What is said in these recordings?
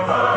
Bye.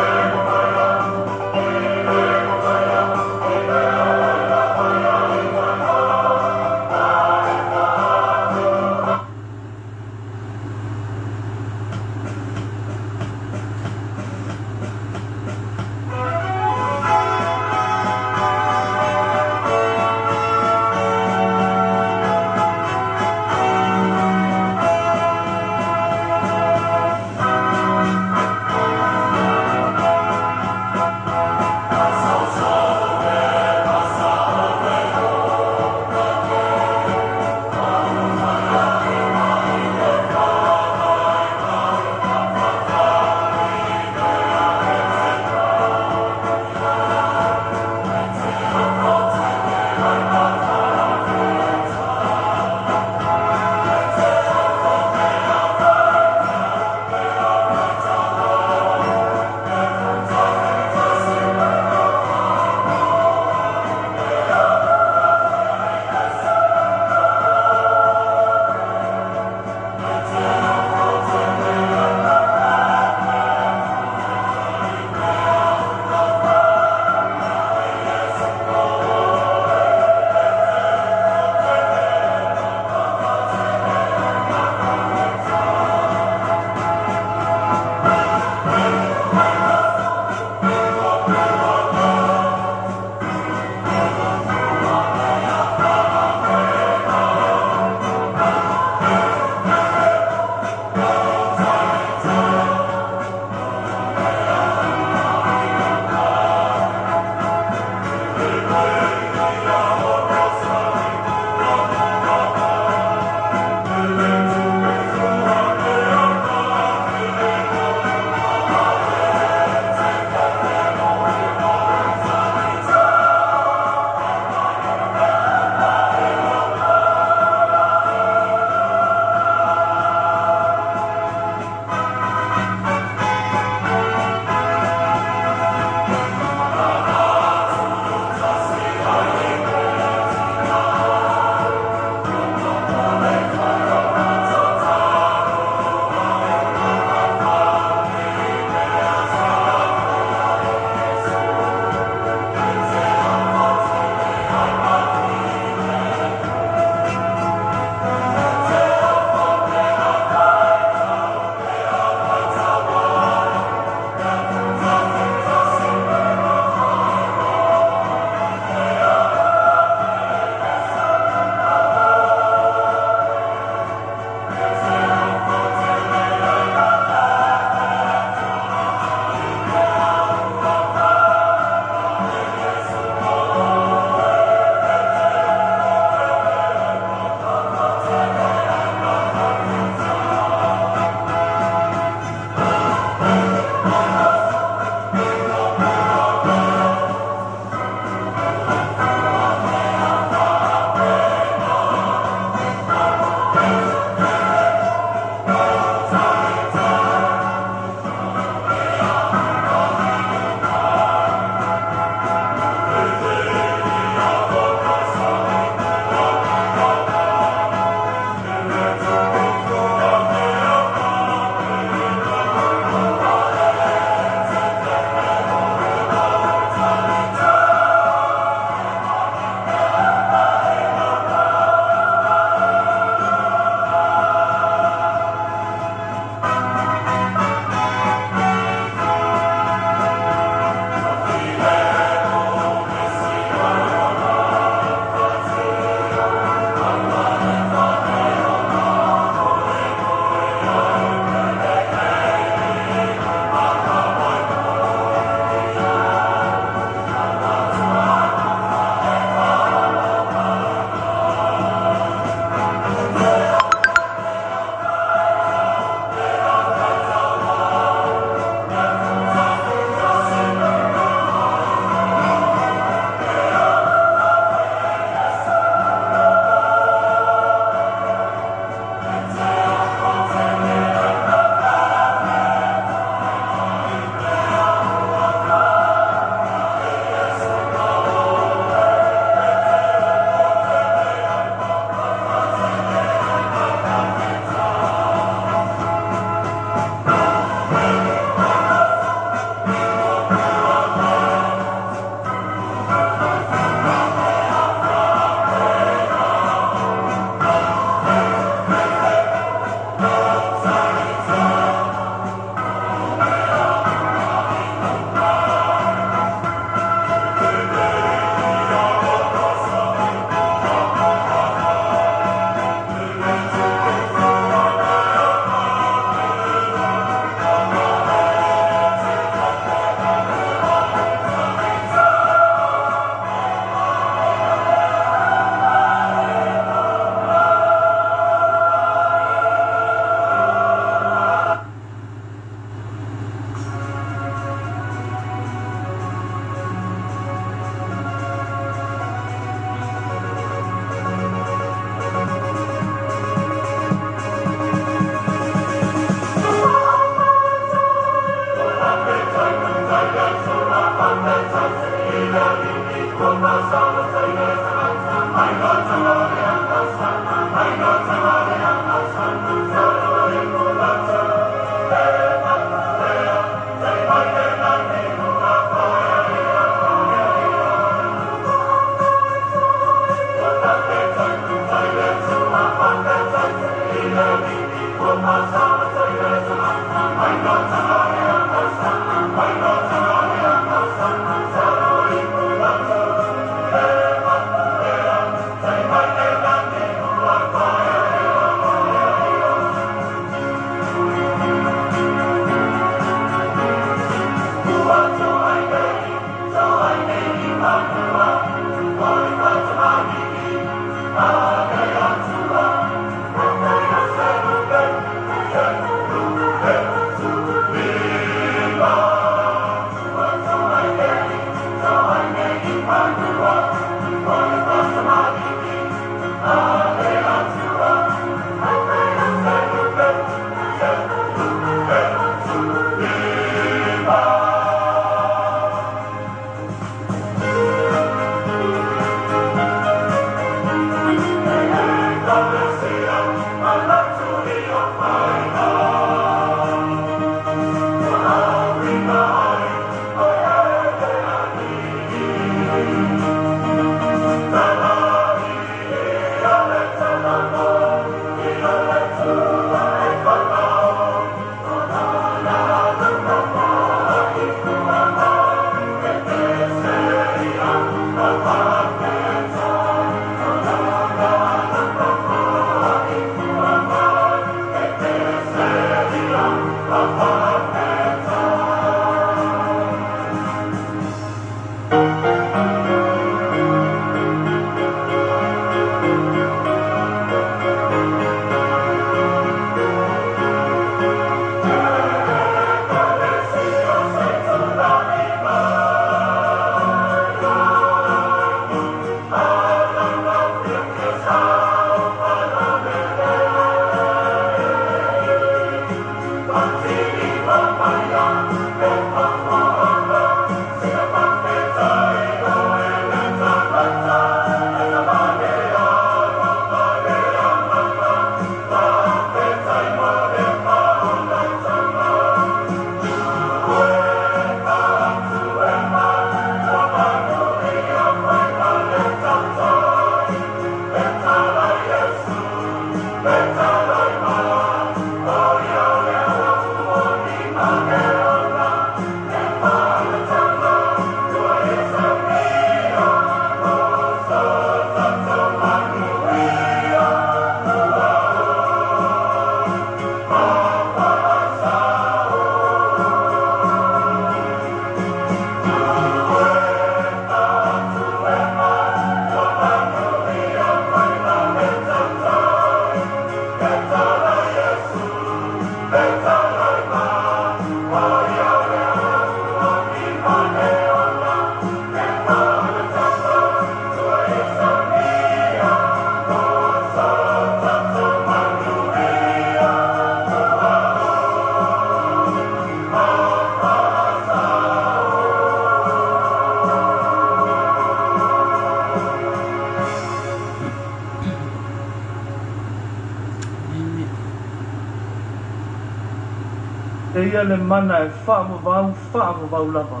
E ia le mana e whaamavau lava.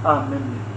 Amen.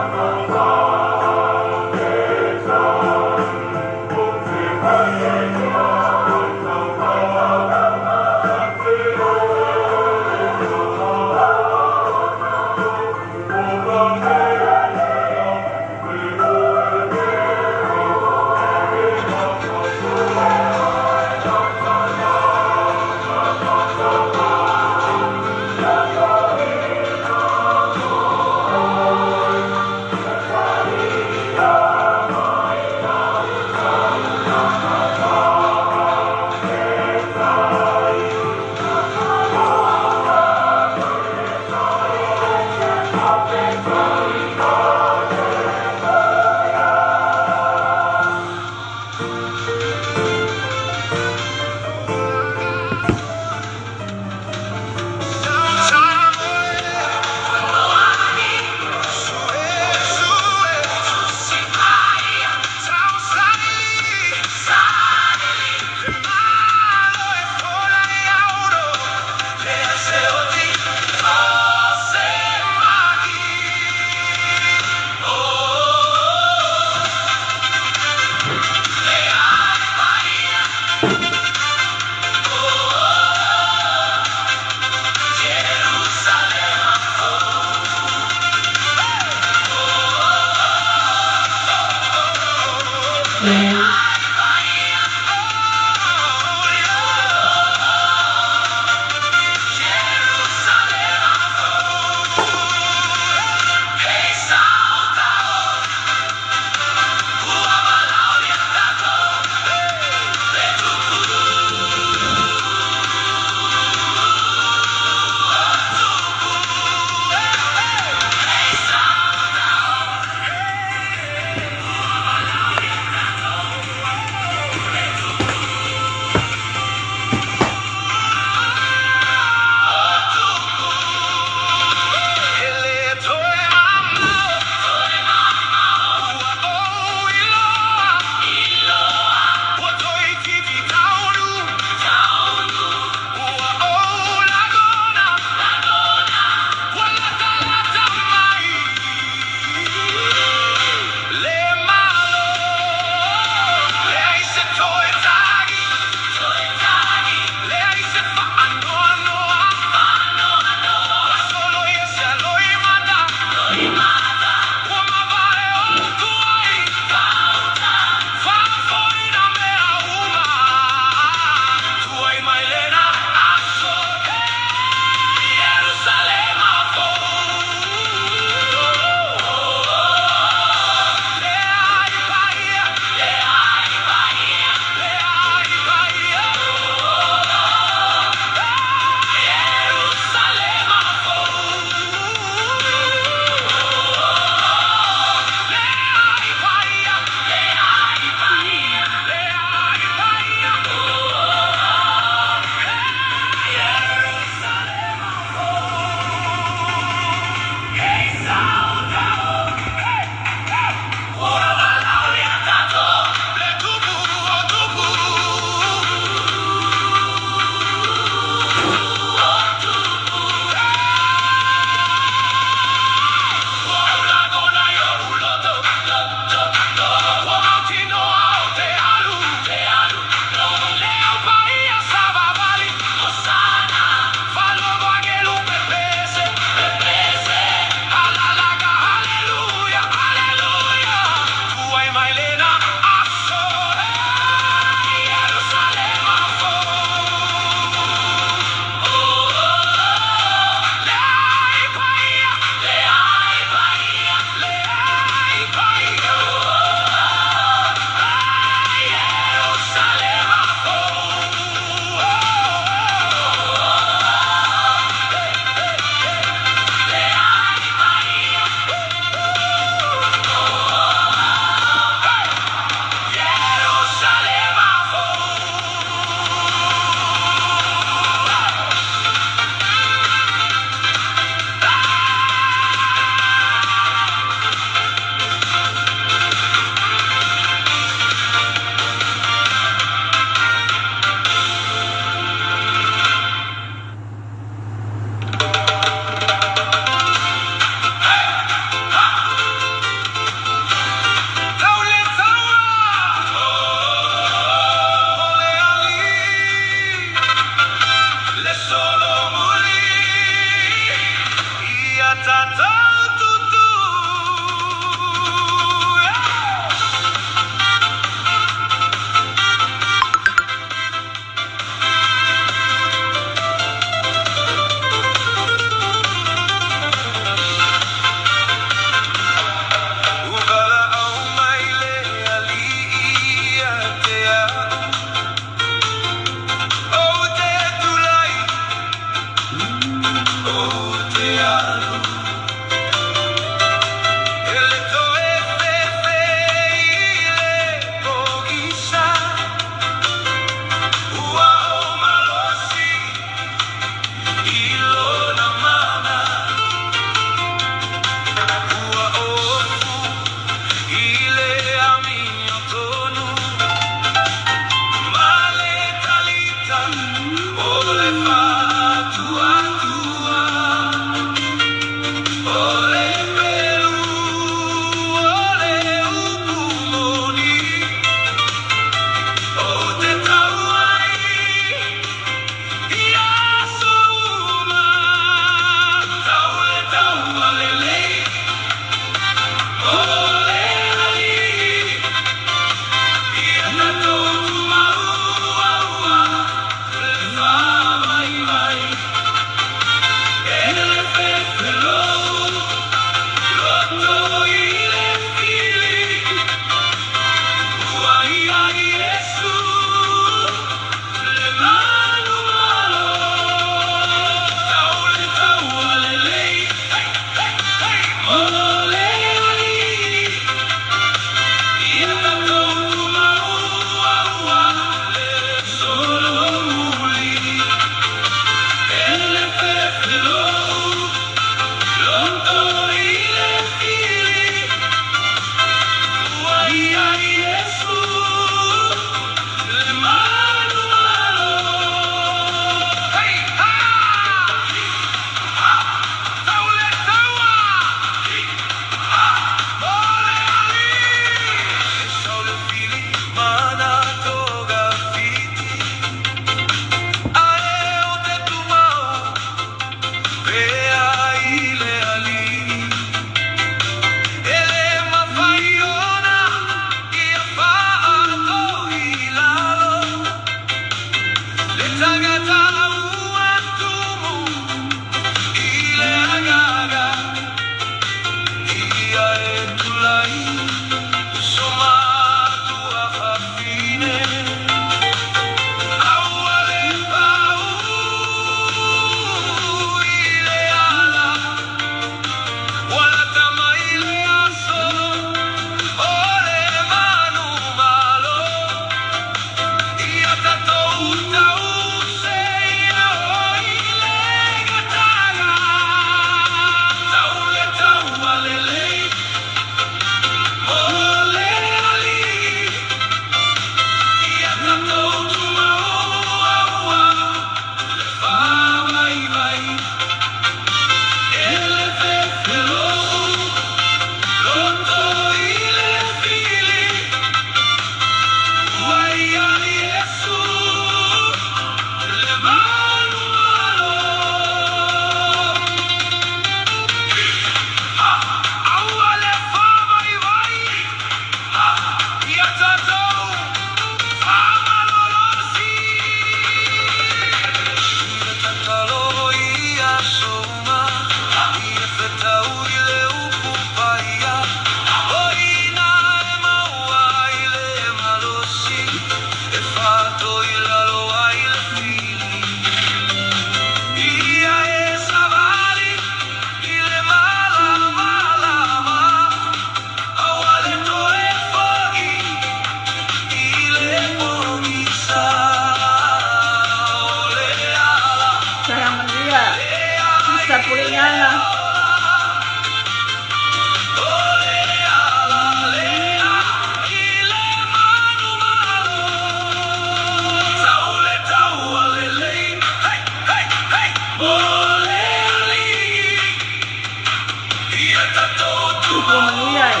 manuiai.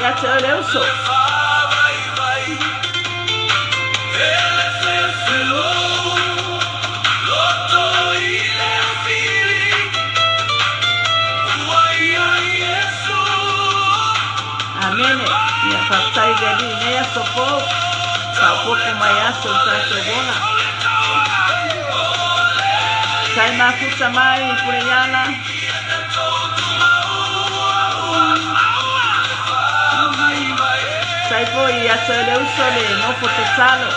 Ia te ole uso. Amene. Ia whaptai gari nea sopo. Whapoku mai aso tato bona. Sai makuta mai pureyana. Sai poi ia te ole uso le nopo te talo.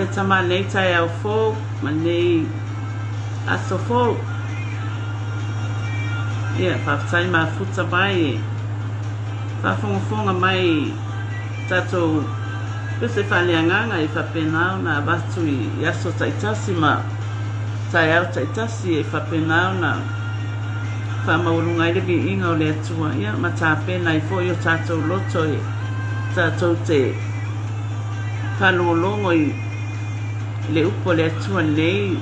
ia tama nei tai au Feau ma nei aso Feau ia whaftai mafuta mai whafongafonga mai tatou pese whaleanganga i whapenao na watu i aso taitasi ma tai au taitasi e whapenao na whamaurunga i levi inga o le atua ia ma tāpena i fo i o tatou loto e tatou te whalolongo i le upo le atua nei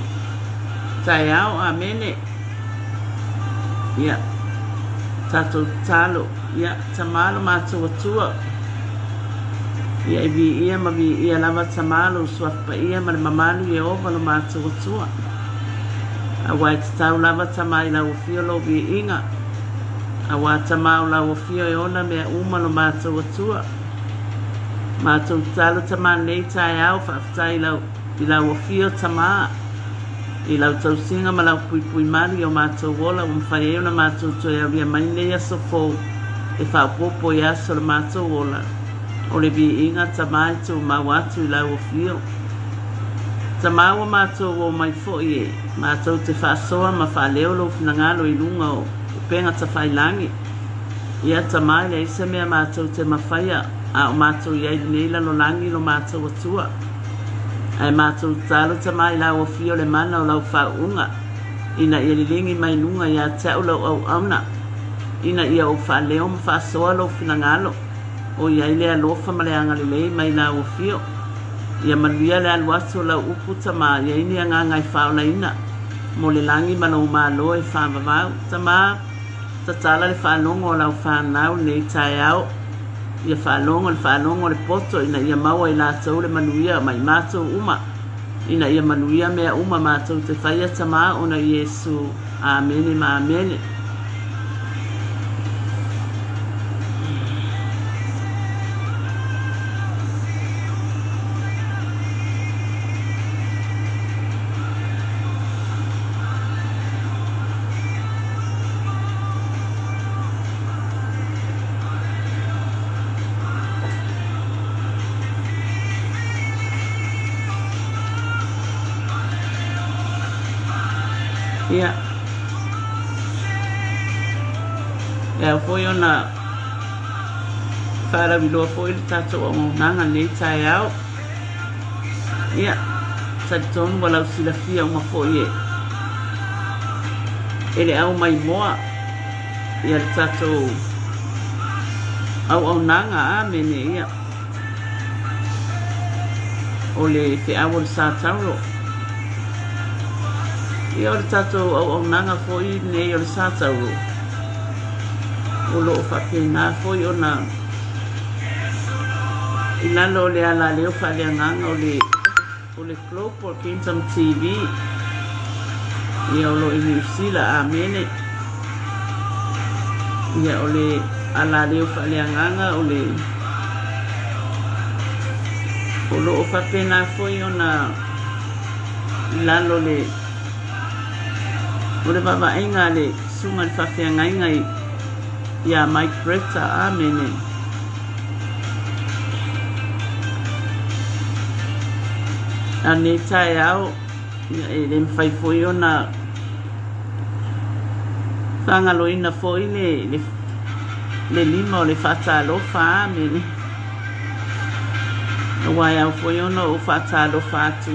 tai au amene ia tatou talo ia tamalo mātou atua ia i vi ia ma vi ia lava tamalo suafa ia ma le mamalu i ova lo mātou atua a wai te tau lava tamai la ufio lo vi inga a wā tamau la ufio e ona mea uma lo mātou atua mātou talo tama nei tai au whaftai i la ufio tama i lau tau singa ma lau pui pui mari o mātou wola o mwhai e ona mātou toi au ria mai nei aso Feau e whaupopo i aso le mātou wola o le vi inga tamai tō mau atu i lau ufio tamau o mātou o mai fo i e mātou te whaasoa ma whaleo lo finangalo i lunga o penga ta whailangi ia tamai le isa mea mātou te mawhaia a o mātou i aili neila lo langi lo mātou atua ai mātou talo tamai lau o fio le mana o lau whaunga ina ia lilingi mai lunga ia tau lau au auna ina ia o whaleo ma whaasoa lo finangalo o ia ile alofa ma le angalilei mai lau o fio ia manuia le aluaso lau upu tama ia ini anganga i whauna ina mo le langi ma lau malo e whamavau tama tatala le whanongo o lau whanau nei tai au ia whanongo le poto ina ia maua i lātou le manuia mai mātou uma ina ia manuia mea uma mātou te whaia tama ona Iesu amene ma amene ia ia foi ona para vilo foi tatou o nanga nei tai au ia taton wala silafia uma foi ele au mai moa ia tatou au nanga amene ia ole te awol Satauro ia o le tatou au nanga foi nei o le Satauro o lo whapena foi ona i lalo le ala leo whaleanganga o le Global Kingdom TV ia o lo i New Zealand amene ia o le ala leo whaleanganga o lo whapena foi ona i lalo le o le wawainga le sunga le whawhiangainga ia Mike Bretta amene a ne tai au e le mwhaifoi ona whangaloina foi le lima o le whatalofa amene a wai au foi ona o whatalofa atu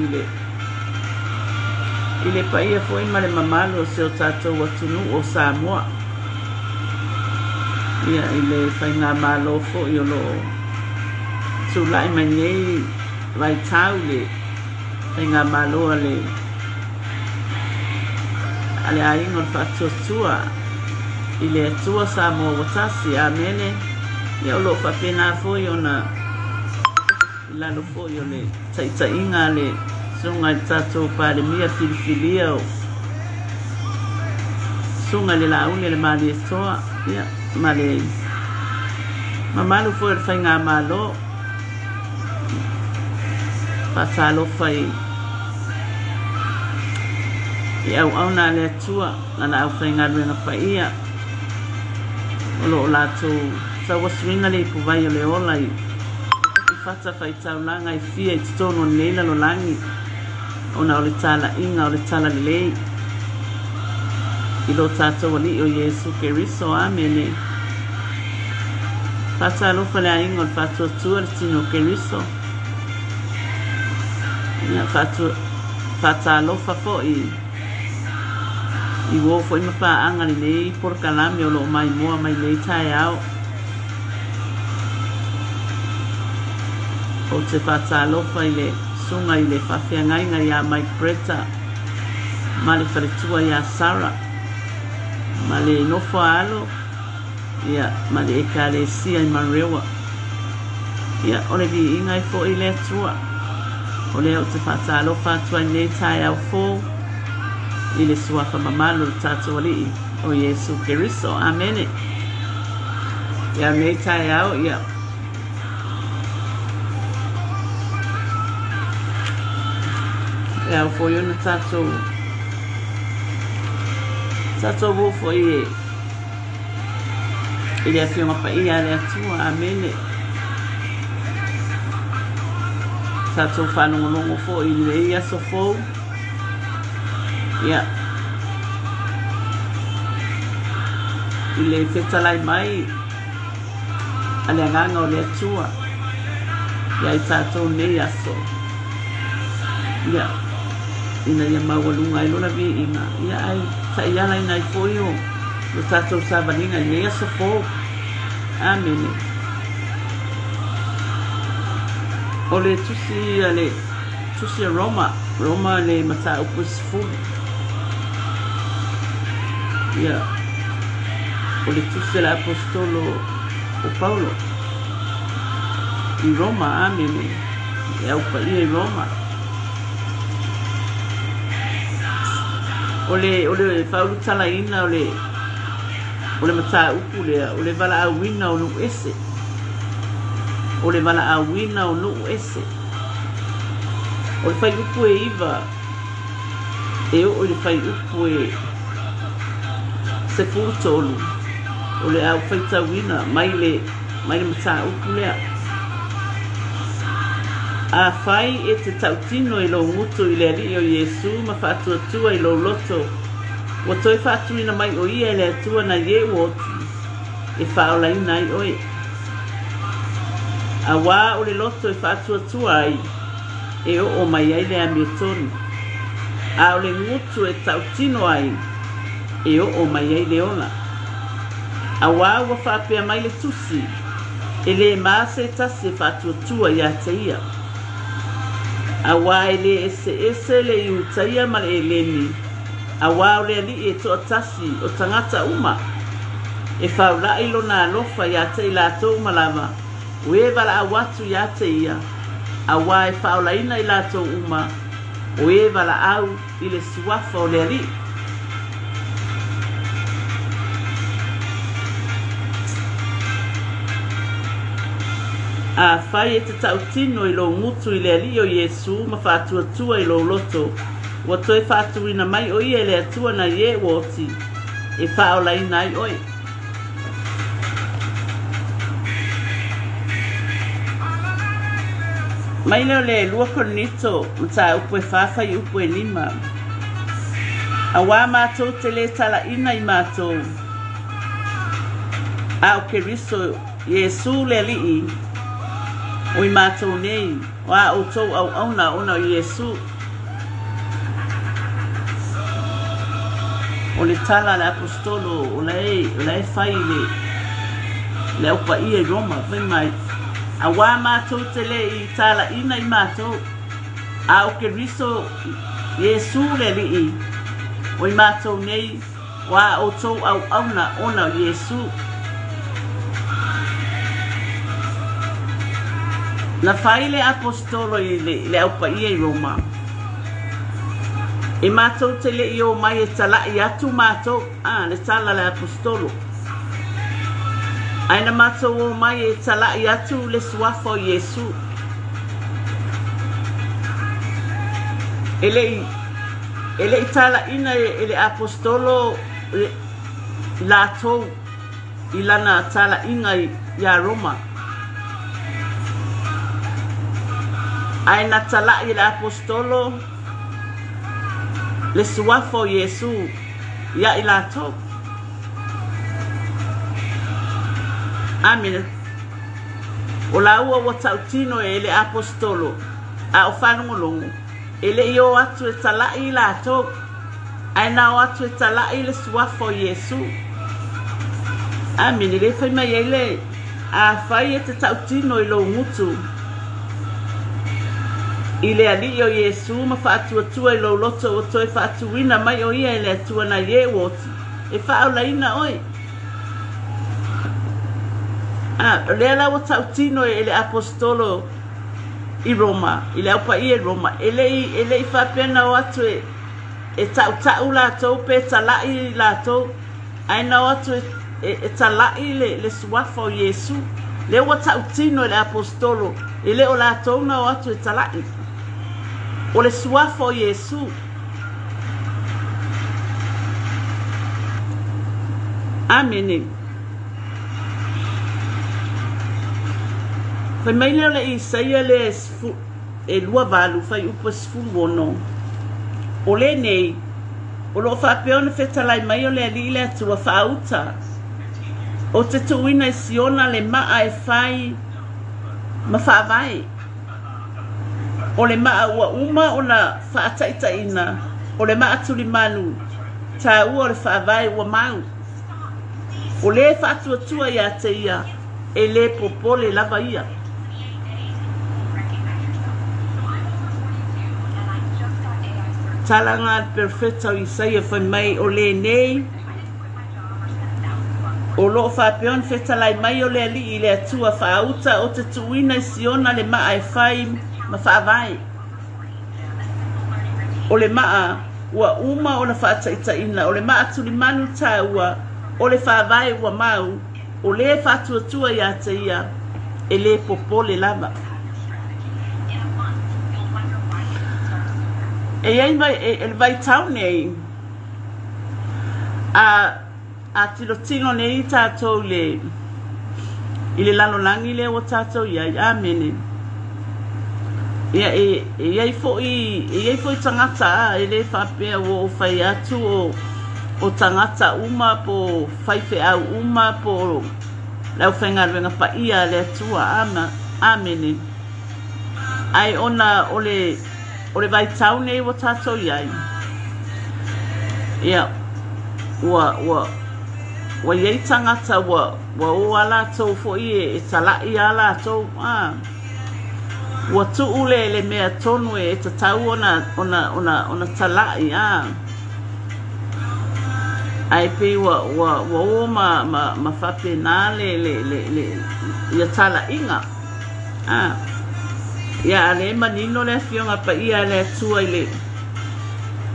i le paia foi ma le mamalo se o tatou atunu o Samoa ia i le whainga malo fo i o lo tulai mai nei vai tau le whainga malo ale aingo le whatuatua i le atua Samoa watasi amene ia o lo whapena fo i ona i lalo fo i o le taitainga le sunga i tatou palemia filifilia o sunga le laune le mali etoa ia ma le mamalu foi le whainga malo pasalofa i au na le atua ngana au whainga ruenga whaia o lo latou sa waswinga le puvai o le ola i fata fai taulanga I fia I tono neila lo langi. Ona o le tala inga o le tala lei. I lo tato wali o Yesu Keriso, amene. Fata alofa le ainga o le fatu atua le tino Keriso. Ia fata alofa fo I wo fo ima pa anga li nei por kalami o lo mai moa mai nei tae au. O te fata alofa I le sunga I le whawhiangainga I a Mike Bretta. Ma le wharetua I a Sarah. Ma le nofo alo. Ia, ma le eka le sia I Marewa. Ia, o le vi inga I fo I le atua. O le au te fata alofa atua I nei tae au fo. I le suafa mamalo le tatu wali o Yesu Keriso. Amene. Ia nei tae au, ia. Ia au fo yona tatu. Tatu wo fo I le afionga pa ia le atua. Amene. Tatu whanongonongo fo I le ia so fo. Ia. I le whetalai mai. Ale anganga o le atua. Ia I tātou nei aso. Ia. Ina ia mawalunga I lona vi inga. Ia ai. Ta ia lai nai foio. Lo tātou sabaninga nei aso fo. Amene. O le tusi ale. Tusi a Roma. Roma le mata upus fulu. Ia. O le tusi la apostolo o Paulo. I Roma, amene. E au pa I Roma. O le Feau talaina o le mata upu o le vala awina o nu ese. O le vala awina o nu ese. O le fai upu e iwa. E o le fai upu e se furtolu. O le au fai tawina. Mai le mata upu lea. A fai e te tautino I lo ngutu I le ali o Yesu ma fatu atua I lo loto. Wa toi fatu ina mai o ia le atua na ye woti. E faola ina I oe. A wā o le loto e fatu atua ai. E o mai ai le amiotoni. A o le ngutu e tautino ai. E o mai ai le ona. A wā ua whapea mai le tusi. E le maase e tasi e fatu atua I a te ia. A wā e le ese le I utaia ma le eleni. A wā o le ali e toa tasi o tangata uma. E whaula ilo na alofa I a te ilatou malama. Ue wala a watu I a te ia. A wā e whaula ina I latou uma. Ue wala au I le suafa o le ali. A fai e te tautino I lo ngutu I le ali o Yesu ma whātua tua I lo loto. Wa toi whātu ina mai o ia le atua na ye woti. E whaola ina I oi. Mai leo le lua konito mta upo e whawha I upo e lima. A wā mātou te le tala ina I mātou. A o Keriso Yesu le alii. O I mātou nei, o a o tau au auna ona o Yesu. O le tala le apostolo, o le fai le upa I Roma, vai mai. A wā mātou te le I tala ina I mātou. A o Keriso Yesu le alii. O I mātou nei, o a o tau au auna ona o Yesu. Na fai le apostolo I le aupa I Roma. E mātou te le I o mai e tala I atu mātou. Le tala le apostolo. Aina mātou o mai e tala I atu le suafa o Yesu. E le tala ina e le apostolo lātou I lana tala inga I a Roma. ai na tala i le apostolo le suafo Yesu ia i latou. Amen. O la ua tautino e le apostolo a o whanungolongo e le i o atu e tala i latou ai na o atu e tala i le suafo Yesu. Amen. Le whai mai ele a whai e te tautino i lo ngutu i le ali o Yesu ma whaatuatua i lo loto o toi whaatuina mai o ia i le atua na ye woti e whaalaina oi. Le ala o tautino e le apostolo i Roma i le aupa i e Roma e le i whapena o atu e tau latou pe talai latou ai na o atu e talai le suafa o Yesu le o tautino e le apostolo e le o latou na o atu e talai o le suafa o Yesu. Amen. Fai mai leo le Isaia le e lua valu fai upa sifulu ono. O le nei, o lo whapeo na whetalai mai o le ali le atua whauta. O te tuina i siona le maa e fai ma whaavai. O le maa ua uma o na whaataita ina. O le maa tuli manu, ta ua o le whaavai ua mau. O le whaatuatua ia te ia, e le popole lava ia. Talanga perfecta o Isaia whai mai o le nei. O lo whapeon whetalai mai o le ali i le atua whaauta o te tuina i siona le maa e whai ma whaavai. O le maa ua uma o na whaataita ina. O le maa tuli manu ta ua o le whaavai ua mau. O le whaatuatua ia te ia e le popole lava. E iai mai e vai tau nei a tino nei tātou le i le lanolangi le o tātou iai. Amene. Ia e iai foi tangata e le whapea o whai atu o tangata uma po whaife au uma po lau whengaruenga pa ia le atua. Amene. Ai ona o le vai tau nei o tātou iai. Ia, wa iei tangata wa o ala tau fo i e talai ala tau. Wa tuu le mea tonu e te tau ona talai. Ai pe wa o ma whape nā le ia tala inga. Ia ale manino le fionga pa ia le tua i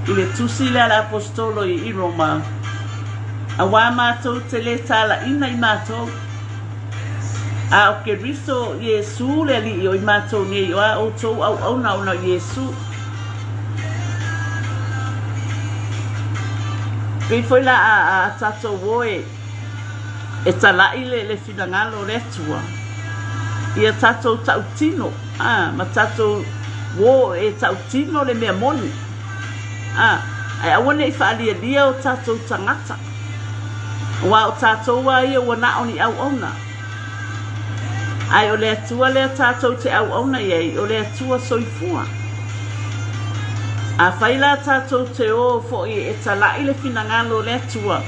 le tusi le ala apostolo i Roma. A wā mātou te le tala ina i mātou. A o ke riso Yesu le li o i mātou ne i o tou au na Yesu. Pei foi la a tatou woe e talai le finangalo le tua. Ia tatou tautino. Ma tatou wo e tautino le mea moni. Ai awane i whaalialia o tatou tangata. Wa o tatou wa ia wana oni au ona. Ai o le atua le tatou te au ona iei, o le atua soifua. A whaila tatou te o fo i e talai le finangalo le atua.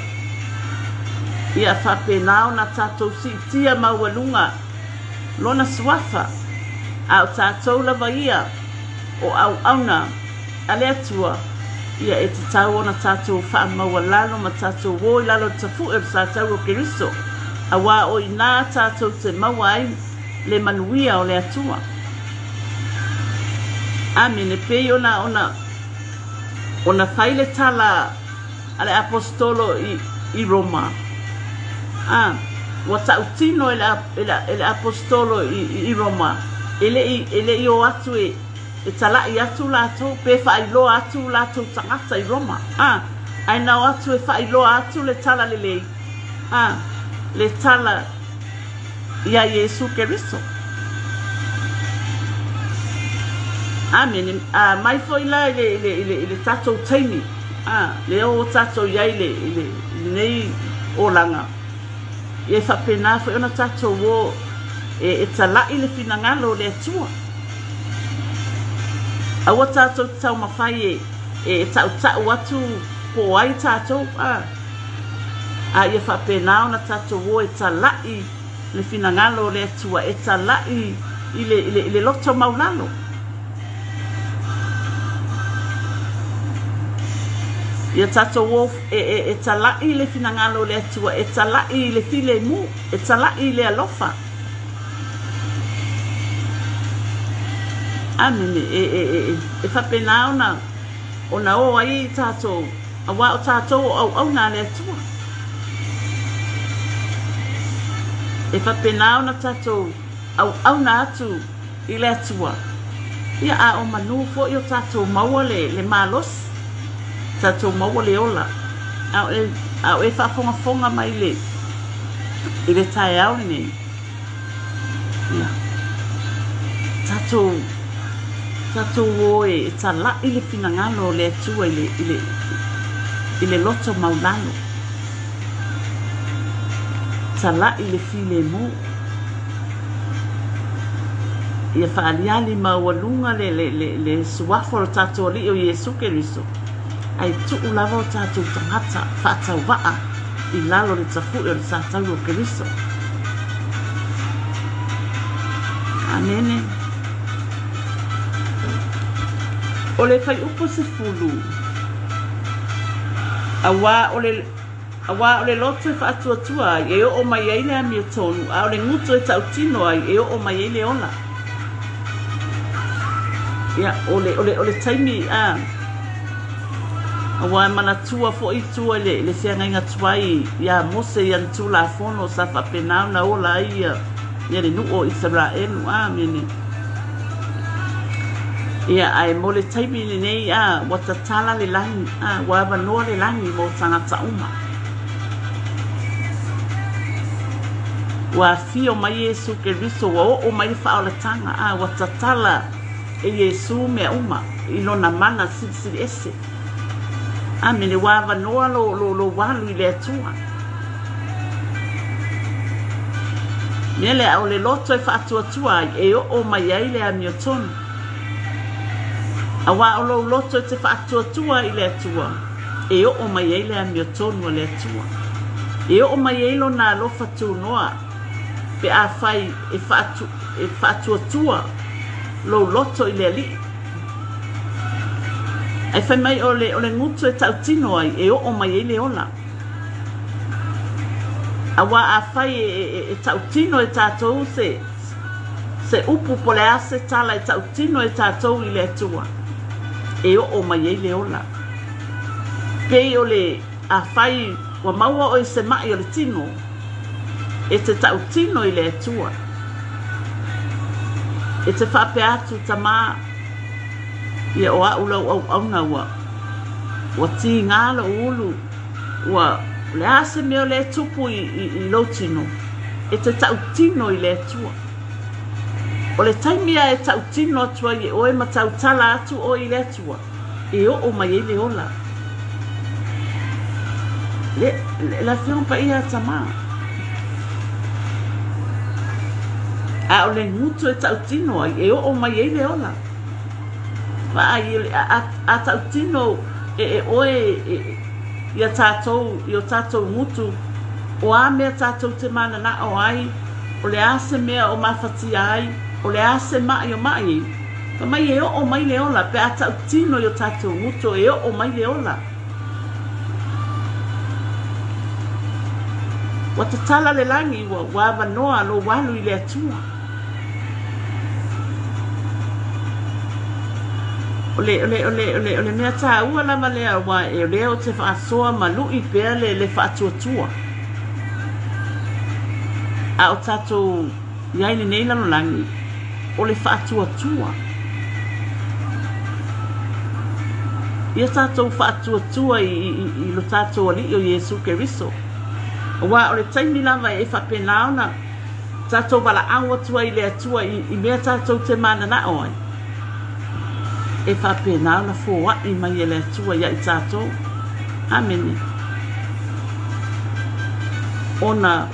Ia whapenao na tatou si tia maualunga. Lona suafa. Au tātou lava ia o au auna a le atua ia e te tau ona tātou whaamaua lalo ma tātou woi lalo tafu e tātou o Keriso a wā o i nā tātou te maua ai le manuia o le atua. Amene pei ona whaile tala a le apostolo i Roma. Wa tautino e le apostolo i Roma. Ele i o atu e talai atu latou pe whailo atu latou tangata i Roma. Ai nao atu e whailo atu le tala lelei. Le tala ia Yesu Keriso. Amen. Mai foi la le tatou taimi. Le o tatou yai le nei o langa. Ia whapena foi ona tatou o e talai le finangalo le atua. Awa tatou tau mawhai e tau atu po ai tatou. Ia whapena ona tatou o e talai le finangalo le atua. E talai le loto maulalo. Ia tatou o e talai le finangalo le atua. E talai le file mu. E talai le alofa. Amen. E whapena ona o ai tatou. Awa o tatou au na le atua. E whapena ona tatou au na atu i le atua. Ia a o manu fo i o tatou maua le malos. Tatou maua le ola. Au e whafonga mai le. I le tae au ni nei. Ia. Tatou o e tala i le finangalo le atua i le loto maulalo. Tala i le file mo. Ia whaaliali maualunga le suafo o tatou li o Yesu Keriso. Ai tuu lava o tatou tangata whaatau waa i lalo le tafu o le Satauro Keriso. Anene. O le fai upo se fulu. Awa o le loto e whaatuatua ai e o mai eile a mia tonu. A o le nguto e tautino ai e o mai eile ola. Ia, o le taimi awa mana tua fo i tua le whianga inga tuai ia mose i antu la fono sa whapenau na ola ia le nu o Israelu amene. Ia ai mo le taimi le nei watatala le langi wawanoa le langi mo tangata uma. Wa fio mai Yesu Keriso wa o mai whaolatanga watatala e Yesu me uma ilona mana siri ese. Amene wawanoa lo walu i le atua. Mele au le loto e whaatuatua e o mai ai le amiotonu. Awa o lo loto te whaatuatua i le atua. E o mai ei le amiotonu le atua. E o mai ei lo na lo whatunoa. Pe a whai e whaatuatua lo loto i le ali. Ai whai mai o le ngutu e tautino ai e o mai ei le ola. Awa a whai e tautino e tātou se upu po le ase tala e tautino e tātou i le atua. E o mai ei le ola. Pei o le a whai wa maua o i se mai o le tino. E te tautino i le atua. E te whape atu tama. Ia o a ula au na wa ti ngalo ulu. Wa le ase meo le tupu i lo tino. E te tautino i le atua. O le taimia e tautino atua i o e matautala atu o i le atua. E o mai e le ola. La fion pa ia tama. A o le ngutu e tautino ai e o mai e le ola. Va a tautino e oe ia tātou ngutu o a mea tātou te mana na o ai o le ase mea o mawhati ai o le ase mai o mai pa mai e o mai le ola pe a tautino i o tātou ngutu e o mai le ola wa te tala le langi wa wanoa lo walu i le atua ole mea tā ua lama lea wa e leo te whaasoa malu i pēr le whaatuatua. A o tātou iaini nei lano langi o le whaatuatua. Ia tātou whaatuatua i lo tātou ali o Yesu Keriso. Wa o le taimi lama e whapenao na tātou wala awa tua i le atua i mea tātou te mana na oi. e whapena na fōa I mai e le atua ia I tātou. Amene. Ona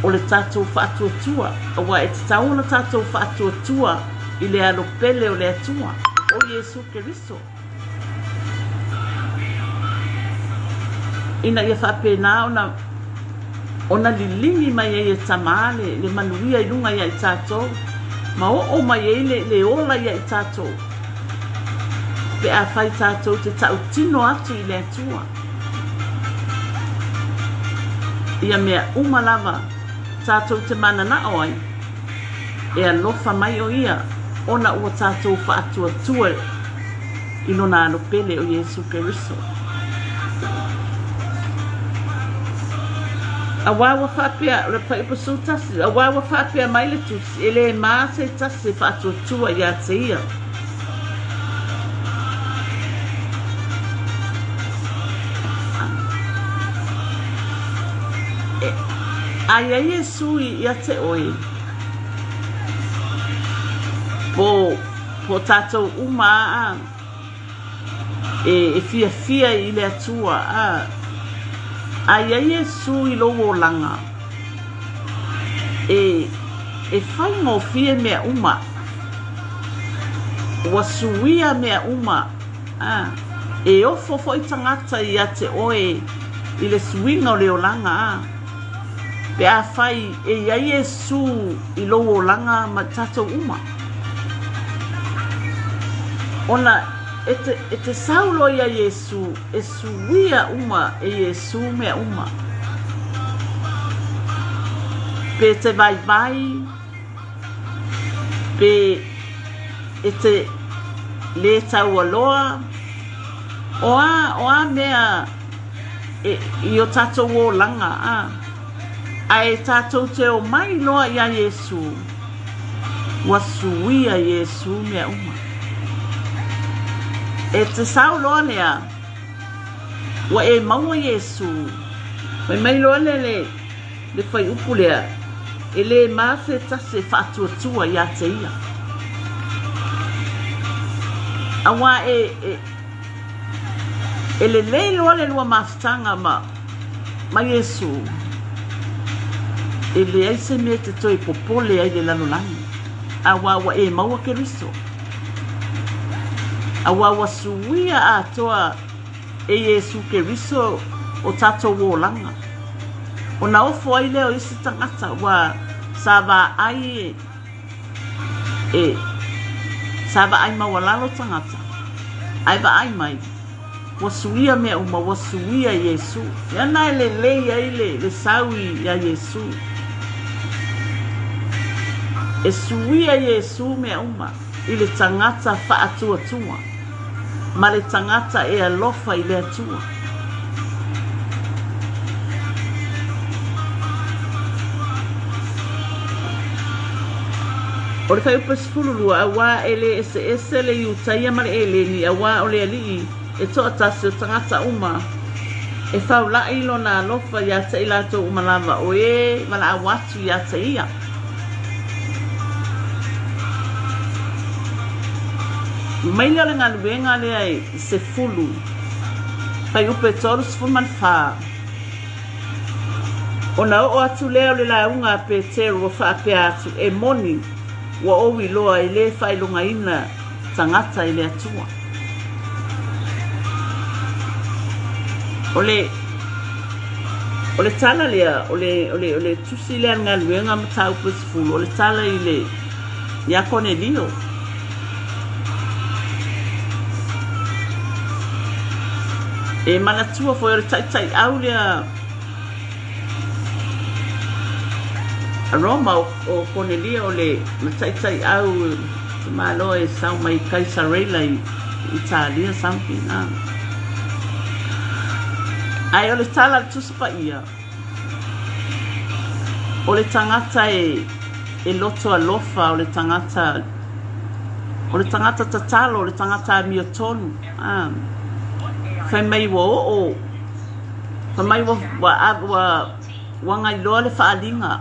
o le tātou whaatuatua, awa e te tauna tātou whaatuatua I le alopele o le atua, o Yesu Keriso. Ina ia whapena ona lilingi mai e tamale, le manuia I lunga ia I tātou, ma o mai e le ola ia I tātou. Pe a whai tātou te tau tino atu I le atua. Ia mea umalava, tātou te manana oi, e alofa mai o ia, ona ua tātou whaatuatua I lona alopele o Yesu Keriso. A wawa whapea, ora paipasu tasi, a wawa whapea mai le tusi, e le maa se tasi whaatuatua ia te ia. Ai ai Yesu ia te oi. Po tātou uma e fia I le atua ai ai Yesu I lowo langa. E whai ngō fia mea uma. Wasuia mea uma. E ofo I tangata ia te oi I le suinga o leo langa Pe a whai e ia Yesu I lowo langa ma tātou uma. Ona e te saulo ia Yesu e suia uma e Yesu mea uma. Pe te vai pe e te le tau aloa oa mea I o tātou o langa Ai tātou te o mai loa ia Yesu. Wasuia Yesu mea uma. E te sau loa lea. Wa e maua Yesu. Wai mai loa le whai upu lea. E le maase tase whaatuatua ia te ia. Awa e le loa le lua maastanga ma Yesu. E le ai se mea te toi popole ai le lalolani. Awa e maua Keriso. Awa suia a toa e Yesu Keriso o tātou o langa. O na ofo ai leo isi tangata wa sava ai sava ai mawalalo tangata. Ai ba ai mai. Wasuia mea uma wasuia Yesu. Yana le ai le sawi ya Yesu. E suia Yesu mea uma I le tangata whaatuatua. Ma le tangata e alofa I le atua. O le whai upasifululu awa ele ese le iutaia ma le ele ni awa o le alii e toa tasi o tangata uma. E whau la ilo na alofa ia te ilato umalava o mala awatu ia te ia. Mai le ngā luenga le ai se fulu. Pai upe tolu se fulu man wha. O na o atu leo le launga pe teru o wha pe atu e moni wa owi loa I le whailunga ina tangata I le atua. O le tala lea, o le tusi lea ngā luenga mata upe se fulu. O le tala I le Iakone Lio. E manatua foi o tai au lea aroma o Cornelia o le tai au malo e sau mai Caesarela I Italia something ai o le tala tuspa ia o le tangata e loto alofa o le tangata tatalo o le tangata miotonu Fai mai wo fai mai wa ngai loa le whaalinga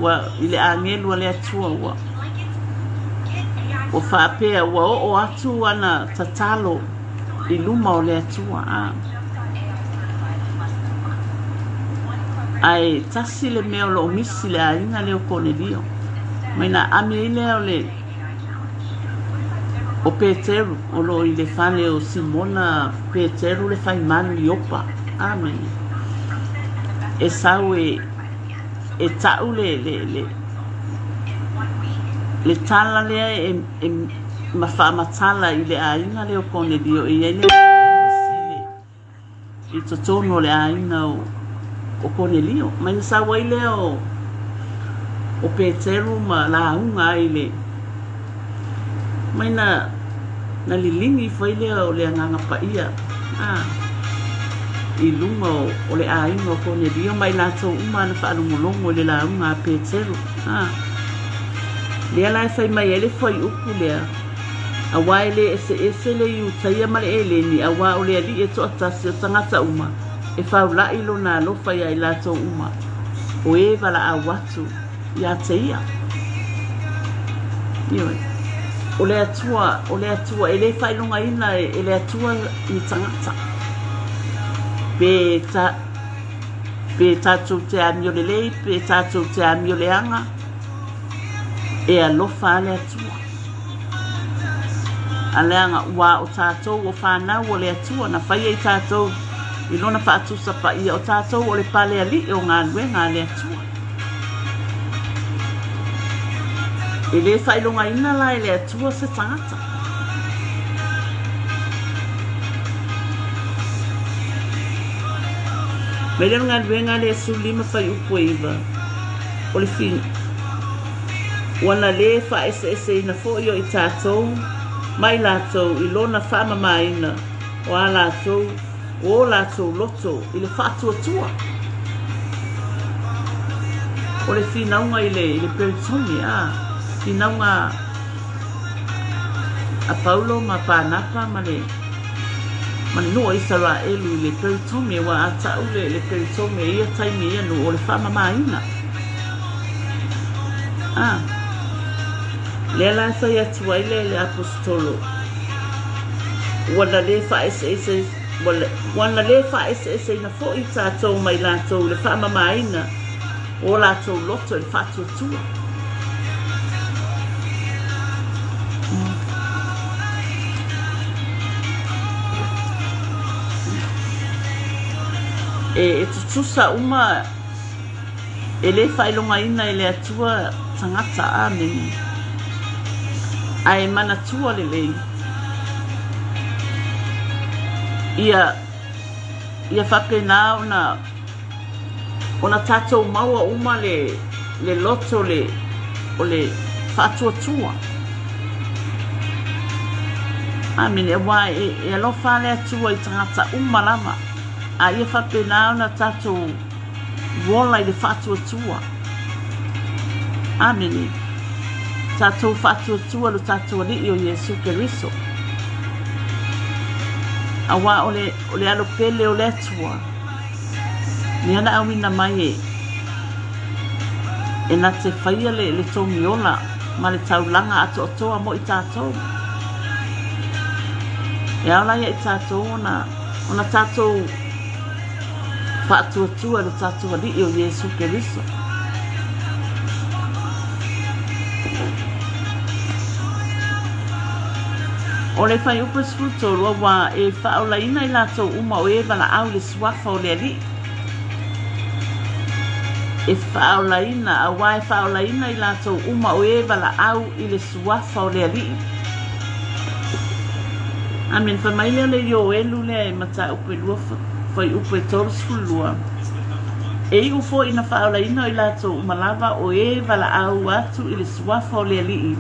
wa I le angelu le atua wa o whaapea ua o atu ana tatalo I luma o le atua ai tasi le mea o lo misi le aina le o Cornelio mai na ami ile o le o Peteru o lo I le fane o Simona Peteru le fai manu I opa amen e sau e tau le tala lea e mawha matala I le aina le o Cornelio I ele I totono le aina o Cornelio mai na sa wai le o Peteru ma la unga I le mai na lilingi fai le o le nganga paia I lunga o le aina o Cornelio mai la tau uma na whaalungolongo le la unga Peteru lea lai fai mai ele fai upu lea a wai le ese le iu taia ma le eleni a wai o le ali e to atasi o tangata uma e whaula ilo na lofa ia I lato uma o e wala a watu ia teia ioi o le atua e le whailunga ina e le atua I tangata pe tātou te amio le lei pe tātou te amio le anga e alofa le atua a le anga ua o tātou o whanau o le atua na whaia I tātou I lona whaatusa pa ia o tātou o le pale ali o ngā luenga le atua e le whailonga ina la le atua se tangata me le ngā luenga le su lima whai upo iwa o le fini wana le wha ese ina fo io I tātou mai lātou I lona whaamamaina o a lātou o lātou loto I le whaatuatua o le whinaunga I le peritoni whinaunga a Paulo ma Pānapa ma le noa Isara elu I le peritoni wa a tau le peritoni ia taimi ia no o le whaamamaina le la fa ia tuaile le apostolo wala le fa ese wala le fa ese na fo I tātou mai lātou le whaamamaina o lātou loto le whaatuatua e tutusa uma e le whailonga ina I le atua tangata amen ai mana tua le lei ia whapena ona tātou maua uma le loto o le whatuatua amen e wā e alofa le atua I tangata uma lama a ia whapena ona tātou wola I le whatuatua amen tātou whatuatua lo tātou ali o Yesu Keriso a wā o le alo pele o le atua ni ana awina mai e na te whaia le tomiola ma le taulanga ato atoa mo I tātou e aula ia I tātou ona tātou whatuatua lo tātou ali o Yesu Keriso o le whai upa sfutoro wa e whaolaina I lato uma o e wala au le swafa o le ali e whaolaina a wa e whaolaina I lato uma o e wala au I le swafa o le ali amen whamaile le yo e lule e mata upe lua whai upe toro sfulua e I ufo ina whaolaina I lato uma lava o e wala au atu I le swafa o le ali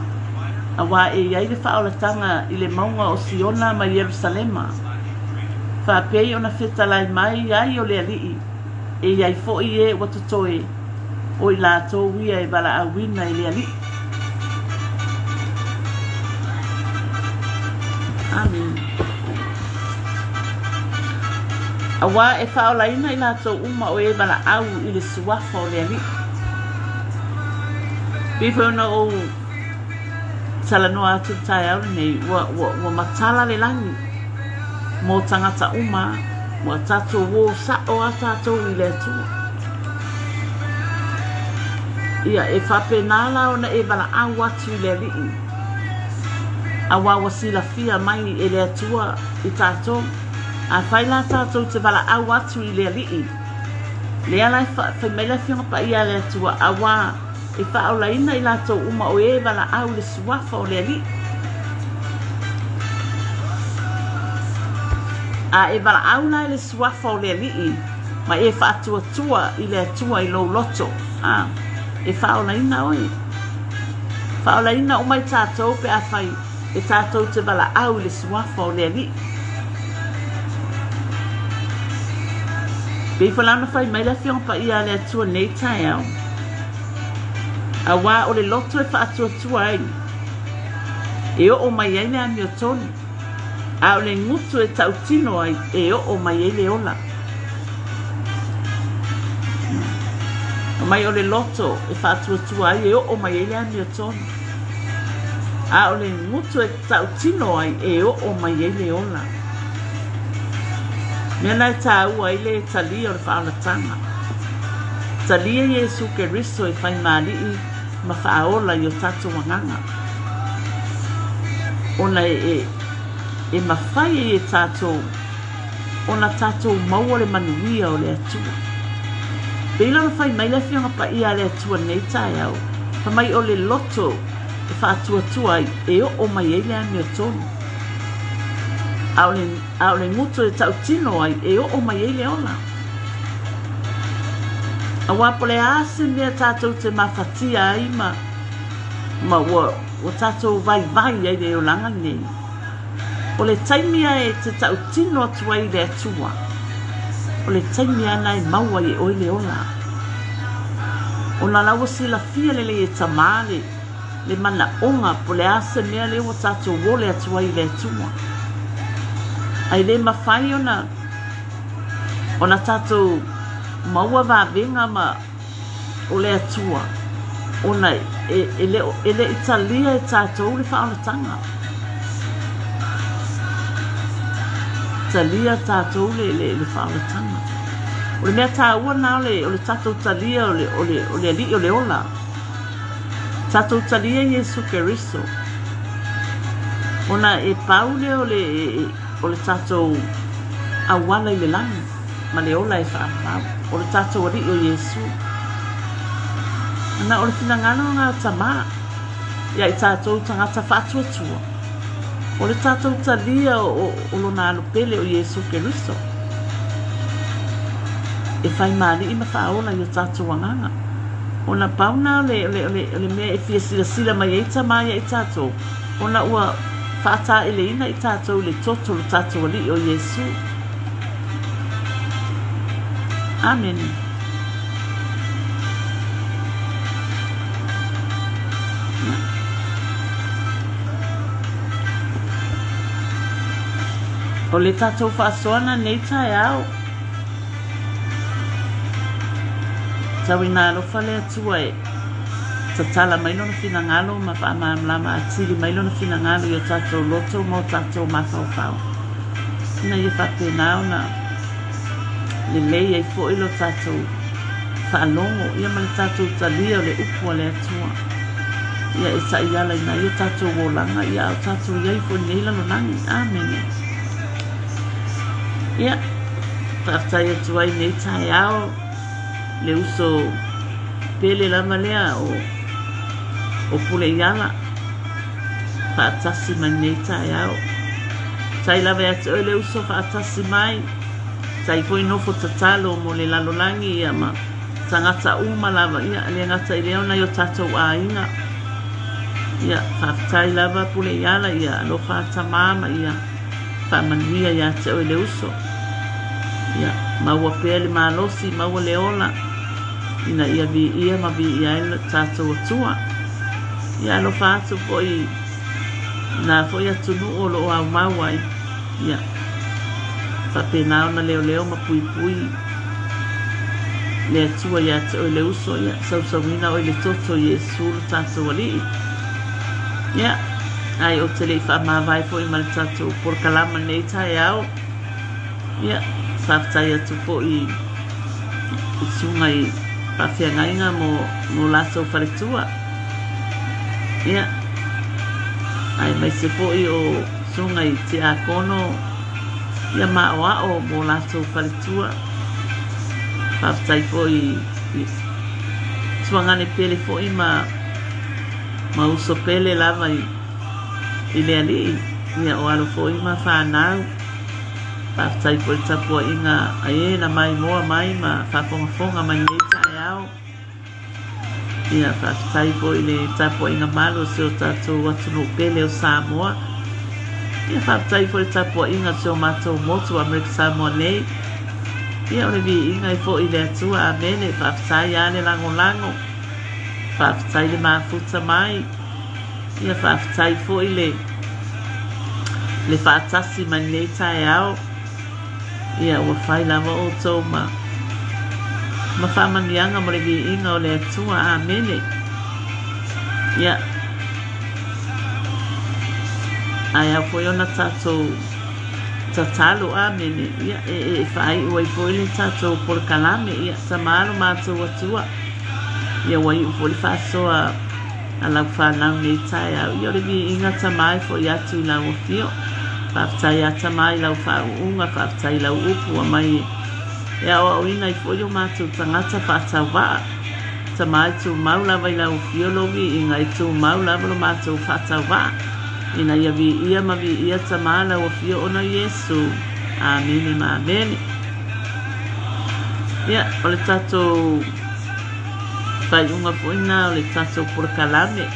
a wā e iai le whaolatanga I le maunga o Siona ma Yerusalema. Whapei ona whetalai mai iai o le alii e iai fo I e watotoe o I lātou wia e wala awina I le alii. Amen. A wā e whaolaina I lātou uma o e wala au I le suafa o le alii. Bifo na o tala noa atu tai au nei wa matala le langi mo tangata uma mo tato wo sa o tato I le tu ia e whapenala ona e wala au atu le li awa wasila fia mai e le atua I tato a whaila tato te wala au atu I le li le ala whaimela fionga pa ia le atua awa e whaolaina I lato uma o e wala au le suafa o le li a e wala au na le suafa o le li ma e whaatua I le atua I lo loto e whaolaina oi whaolaina o mai tātou pe a whai e tātou te wala au le suafa o le li pe I whalana whai mai la fionga pa ia le atua nei tai au a wā o le loto e whaatua ai e o mai ai le ami o tonu a o le ngutu e tautino ai e o mai ai le ola o mai o le loto e whaatua ai e o mai ai le ami o tonu a o le ngutu e tautino ai e o mai ai le ola mea nai tā ua ai le talia o le whaalatanga talia Iesu Keriso e whai mālii ma whaaola I o tato wanganga. Ona e mawhai e tato, ona tato maua le manuia o le atua. Peila na whai mai le whianga pa ia le atua nei tai au, pa mai o le loto e whaatua tua e o mai e le ame o tonu. Au le nguto e tau tino ai e o mai e le ona. A wapole ase mea tātou te mawhatia ai ma wa tātou vai ai le o langa nei. O le taimia e te tau tino atua I le atua. O le taimia nai maua I oi le ola. O na lawa sila fia le e tamale le mana onga po le ase mea le o tātou wole atua I le atua. Ai le mawhai ona tātou maua va venga ma o le atua ona ele Italia e tātou le whaalatanga Italia tātou le whaalatanga o le mea tāua nā o le tātou Italia o le ali o le ola tātou Italia Iesu Keriso ona e paule o le tātou awala I le langi ma le ola e whaapau o le tātou ari o Iesu ana o le finangano ngā tamā ia I tātou tangata whaatuatua o le tātou talia o lona alupele o Iesu Keriso e whai mali I mawhaola I o tātou wanganga o na pauna le mea e fia sila mai e tamā ia I tātou o na ua whaata eleina I tātou le toto le tātou ari o Iesu Amen. O le tātou whaasoana nei tai au. Tau ina alofa le atua e. Tatala mailona finangalo ma whaamamlama atili mailona finangalo I o tātou loto mo tātou mawhauwhau. Ina I whapenao na le lei ai fo ilo tātou whaalongo ia ma le tātou talia o le upu o le atua ia e sa iala ina ia tātou wolanga ia o tātou iai fo neila lo nangi Amen ia tātai atua I nei tai ao le uso pele lama lea o pule iala whaatasi mai nei tai ao tai lawe atu o le uso whaatasi mai tai foi nofo tatalo mo le lalolangi ia ma tangata uma lava ia le ngata I leona I o tātou ainga ia whaftai lava pule iala ia lo whaatamama ia whamanuia ia te o le uso ia maua pele malosi maua le ola ina ia ma vi ia tātou atua ia lo whaatu foi na foi atunu o lo au mawai ia whapenao na leo ma pui le atua ia te o le uso ia sausawina o le toto Iesu tātou ali ia ai o te lei whaamawai fo I ma le tatou por kalama nei tae au. Ia, whaftai atu fo I sunga I pawhiangainga mo laso wharetua. Ia, ai mai se fo I o sunga I te a kono. Ia maa o mo laso wharetua. Whaftai fo I suangane pele fo I ma uso pele lava I le ali ia o alo fo I ma whanau. Whaftai fo I tapua inga ae na mai moa mai ma whafongafonga ma nei tae au. Ia whaftai fo I le tapua inga malo se o tatou atunu pele o Samoa. Ia whaftai fo I tapua inga se o matou motu Amerika Samoa nei. Ia o le vi inga I fo I le atua a mene whaftai a le lango lango. Whaftai le mafuta mai. Ia whaftai fo I le whaatasi ma nei tae au. Ia ua whai lava o tau ma whamanianga mo le vi inga o le atua a mene. Ia ai au fo iona tatou tatalo a mene. Ia e whai ua I fo I le tatou por kalame. Ia samaro mātou atua. Ia wai u fo le whaasoa a lau whanau nei tae au. Ia le vi inga tamai fo I atu I lau o fio. Whaftai a tamai lau whaunga, whaftai lau upu a mai. Ia o ina I fo I o mātou tangata whaatau waa. Tamai tu mau lava I lau fio lovi inga I tu mau lava lo mātou whaatau waa. Ina ia vi ia ma vi ia tamai lau o fio ona Yesu. Amene ma amene. Ia o le tatou Pai unga poina o le tatou por kalame.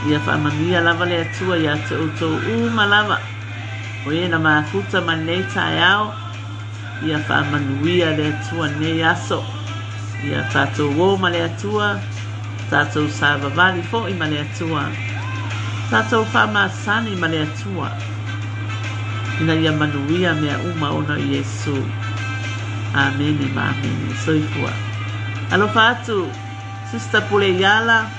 Ia whaamania lava le atua ia te utou uma lava. O na maafuta ma nei tae ao. Ia whaamanuia le atua nei aso. Ia tatou wō ma le atua. Tatou sāvavali fo I ma le atua. Tatou whaamasani ma le atua. Ina ia manuia mea uma ona Yesu. Amene ma amene. Soifua. Alo fatu, Sister Pule Yala.